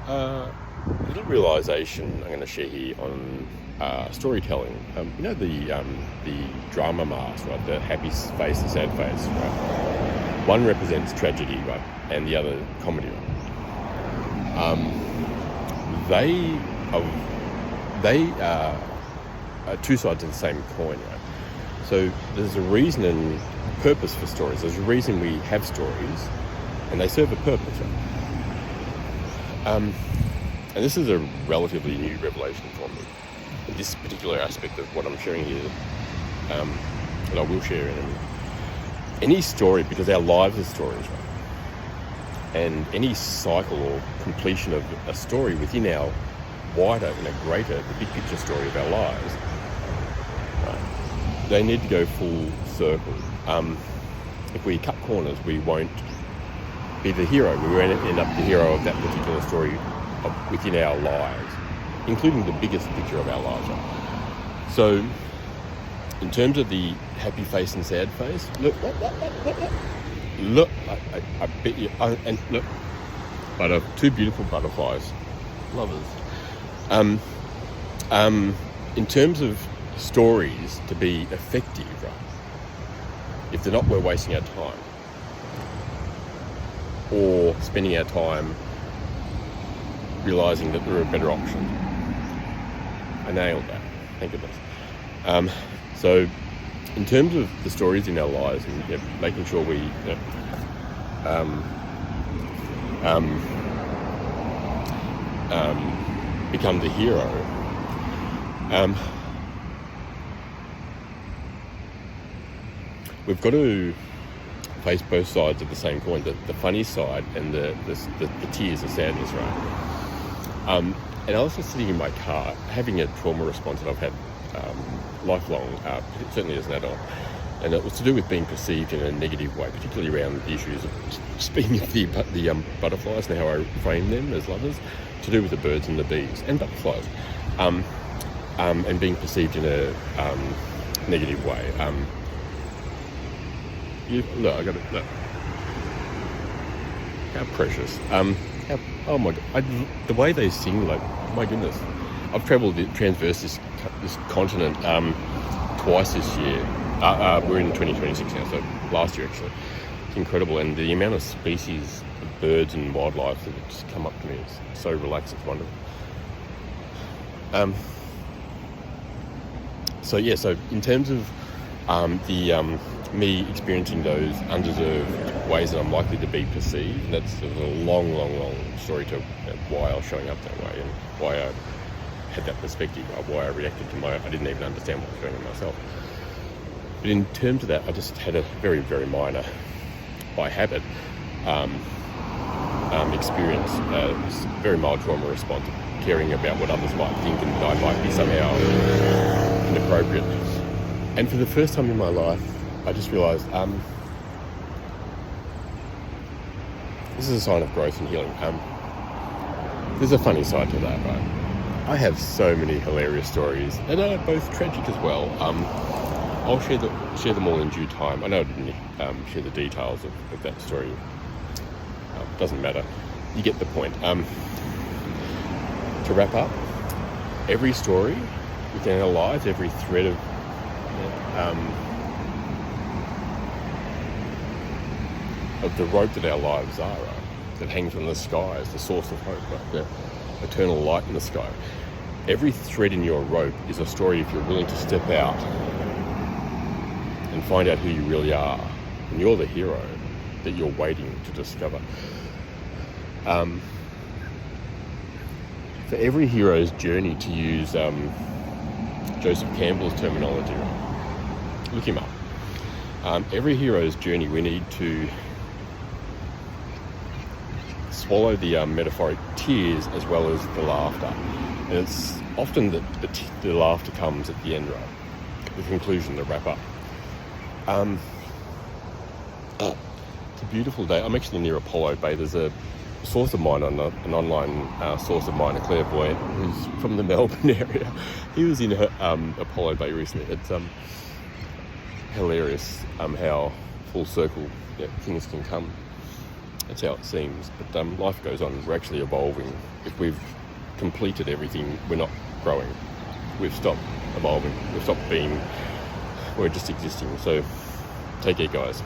Little realisation I'm going to share here on storytelling. The drama mask, right? The happy face, the sad face, right? One represents tragedy, right, and the other comedy. Right? They are two sides of the same coin, right? So there's a reason and purpose for stories. There's a reason we have stories, and they serve a purpose. Right? And this is a relatively new revelation for me. This particular aspect of what I'm sharing here, that I will share in a minute. Any story, because our lives are stories, right? And any cycle or completion of a story within our wider and a greater, the big picture story of our lives, right? They need to go full circle. If we cut corners, we won't be the hero. We won't end up the hero of that particular story within our lives, including the biggest picture of our lives. So, in terms of the happy face and sad face, look, I bet you, and look, two beautiful butterflies, lovers. In terms of stories to be effective, right? If they're not, we're wasting our time, or spending our time realising that there are better options. I nailed that, thank goodness. So, in terms of the stories in our lives and making sure we become the hero, we've got to face both sides of the same coin, the funny side and the tears, the sadness, right? And I was just sitting in my car having a trauma response that I've had lifelong, certainly as an adult, and it was to do with being perceived in a negative way, particularly around the issues of, speaking of the butterflies and how I frame them as lovers, to do with the birds and the bees and butterflies, and being perceived in a negative way. Look, I got it. Look, how precious. Oh my God, the way they sing, like, my goodness. I've travelled transverse this continent twice this year. We're in 2026 now, so last year actually. It's incredible, and the amount of species of birds and wildlife that just come up to me is so relaxed, it's wonderful. So in terms of me experiencing those undeserved ways that I'm likely to be perceived, and that's a long story to why I was showing up that way and why I had that perspective, of why I reacted to I didn't even understand what was going on myself. But in terms of that, I just had a very, very minor, by habit, experience, a very mild trauma response, caring about what others might think and I might be somehow inappropriate. And for the first time in my life, I just realised this is a sign of growth and healing. There's a funny side to that, right? I have so many hilarious stories, and are both tragic as well. I'll share them all in due time. I know I didn't share the details of that story. Doesn't matter. You get the point. To wrap up, every story within our lives, every thread of the rope that our lives are, right, that hangs from the sky as the source of hope, right, the eternal light in the sky. Every thread in your rope is a story if you're willing to step out and find out who you really are. And you're the hero that you're waiting to discover. For every hero's journey, to use Joseph Campbell's terminology, look him up. Every hero's journey, we need to swallow the metaphoric tears as well as the laughter. And it's often that the laughter comes at the end, right? The conclusion, the wrap up. It's a beautiful day. I'm actually near Apollo Bay. There's a source of mine, an online source of mine, a clairvoyant who's from the Melbourne area. He was in Apollo Bay recently. It's hilarious how full circle things can come. That's how it seems. But life goes on. We're actually evolving. If we've completed everything, we're not growing. We've stopped evolving. We've stopped being. We're just existing. So take care, guys.